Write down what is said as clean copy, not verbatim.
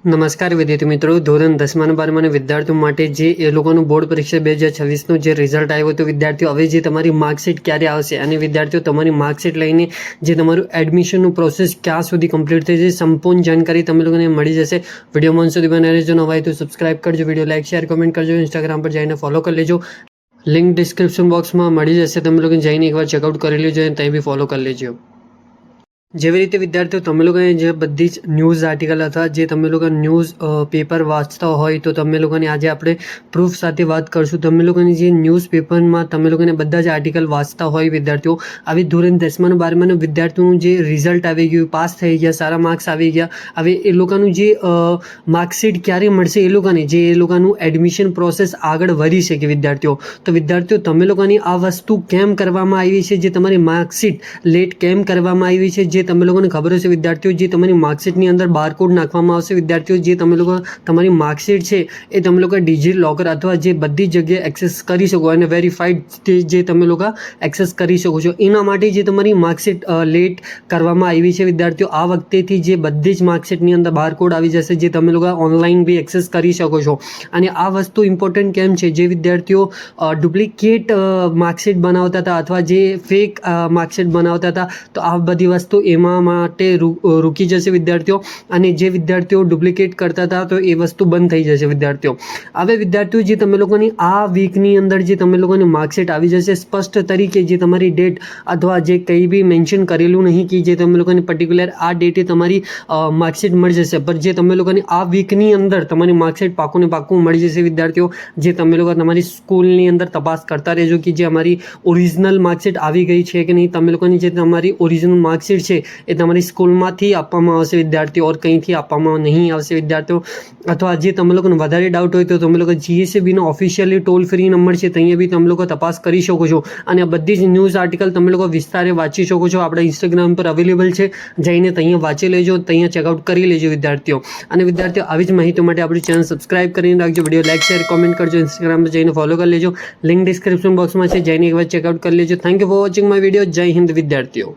નમસ્કાર વિદ્યાર્થી મિત્રો, ધોરણ 10 અને 12 વિદ્યાર્થીઓ માટે જે એ લોકોનું બોર્ડ પરીક્ષા 2026નું જે રિઝલ્ટ આવ્યું હતું વિદ્યાર્થીઓ, હવે જે તમારી માર્કશીટ ક્યારે આવશે અને વિદ્યાર્થીઓ તમારી માર્કશીટ લઈને જે તમારું એડમિશનનું પ્રોસેસ ક્યાં સુધી કમ્પ્લીટ થઈ જશે, સંપૂર્ણ જાણકારી તમે લોકોને મળી જશે. વિડીયો મન સુધી બનાવી રહેજો. નવા હોય તો સબસ્ક્રાઇબ કરજો, વિડીયો લાઇક શેર કમેન્ટ કરજો, ઇન્સ્ટાગ્રામ પર જઈને ફોલો કરી લેજો. લિંક ડિસ્ક્રિપ્શન બોક્સમાં મળી જશે, તમે લોકો જઈને એકવાર ચેકઆઉટ કરી લેજો અને ત્યાં બી ફોલો કરી લેજો. જેવી રીતે વિદ્યાર્થીઓ તમે લોકોને જે બધી જ ન્યૂઝ આર્ટિકલ હતા, જે તમે લોકો ન્યૂઝ પેપર વાંચતા હોય તો તમે લોકોને આજે આપણે પ્રૂફ સાથે વાત કરશું. તમે લોકોની જે ન્યૂઝ પેપરમાં તમે લોકોને બધા જ આર્ટિકલ વાંચતા હોય વિદ્યાર્થીઓ, આવી ધોરણ 10 12 વિદ્યાર્થીઓનું જે રિઝલ્ટ આવી ગયું, પાસ થઈ ગયા, સારા માર્ક્સ આવી ગયા, હવે એ લોકોનું જે માર્કશીટ ક્યારે મળશે, એ લોકોને જે એ લોકોનું એડમિશન પ્રોસેસ આગળ વધી શકે વિદ્યાર્થીઓ. તો વિદ્યાર્થીઓ તમે લોકોની આ વસ્તુ કેમ કરવામાં આવી છે, જે તમારી માર્કશીટ લેટ કેમ કરવામાં આવી છે, જે તમે લોકોને ખબર હશે વિદ્યાર્થીઓ, જે તમારી માર્કશીટની અંદર બારકોડ નાખવામાં આવશે વિદ્યાર્થીઓ, જે તમે લોકો તમારી માર્કશીટ છે એ તમે લોકો ડિજિલોકર અથવા જે બધી જગ્યાએ એક્સેસ કરી શકો અને વેરીફાઈડ જે તમે લોકો એક્સેસ કરી શકો છો. એના માટે જે તમારી માર્કશીટ લેટ કરવામાં આવી છે વિદ્યાર્થીઓ, આ વખતેથી જે બધી જ માર્કશીટની અંદર બારકોડ આવી જશે, જે તમે લોકો ઓનલાઈન બી એક્સેસ કરી શકો છો. અને આ વસ્તુ ઇમ્પોર્ટન્ટ કેમ છે, જે વિદ્યાર્થીઓ ડુપ્લિકેટ માર્કશીટ બનાવતા હતા અથવા જે ફેક માર્કશીટ બનાવતા હતા, તો આ બધી વસ્તુ એમાં માટે રૂકી જશે વિદ્યાર્થીઓ. અને જે વિદ્યાર્થીઓ ડુપ્લિકેટ કરતા હતા તો એ વસ્તુ બંધ થઈ જશે વિદ્યાર્થીઓ. હવે વિદ્યાર્થીઓ જે તમે લોકોની આ વીકની અંદર જે તમે લોકોની માર્કશીટ આવી જશે સ્પષ્ટ તરીકે, જે તમારી ડેટ અથવા જે કંઈ બી મેન્શન કરેલું નહીં કે જે તમે લોકોની પર્ટિક્યુલર આ ડેટે તમારી માર્કશીટ મળી જશે, પણ જે તમે લોકોની આ વીકની અંદર તમારી માર્કશીટ પાક્કું ને પાક્કું મળી જશે વિદ્યાર્થીઓ. જે તમે લોકો તમારી સ્કૂલની અંદર તપાસ કરતા રહેજો કે જે અમારી ઓરિજિનલ માર્કશીટ આવી ગઈ છે કે નહીં. તમે લોકોની જે તમારી ઓરિજિનલ માર્કશીટ છે એ તમારી સ્કૂલમાંથી આપવામાં આવશે વિદ્યાર્થીઓ, ઓર કંઈથી આપવામાં નહીં આવશે વિદ્યાર્થીઓ. અથવા જે તમે લોકોને વધારે ડાઉટ હોય તો તમે લોકો GSABનો ઓફિશિયલી ટોલ ફ્રી નંબર છે, ત્યાં બી તમે લોકો તપાસ કરી શકો છો. અને આ બધી જ ન્યૂઝ આર્ટિકલ તમે લોકો વિસ્તારે વાંચી શકો છો. આપણા ઇન્સ્ટાગ્રામ પર અવેલેબલ છે, જઈને ત્યાં વાંચી લેજો, ત્યાં ચેકઆઉટ કરી લેજો વિદ્યાર્થીઓ. અને વિદ્યાર્થીઓ આવી જ માહિતી માટે આપણી ચેનલ સબસ્ક્રાઇબ કરીને રાખજો, વિડીયો લાઇક શેર કોમેન્ટ કરજો, ઇન્સ્ટાગ્રામ પર જઈને ફોલો કરી લેજો. લિંક ડિસ્ક્રિપ્શન બોક્સમાં છે, જઈને એકવાર ચેકઆઉટ કરી લેજો. Thank you for watching my video. જય હિન્દ વિદ્યાર્થીઓ.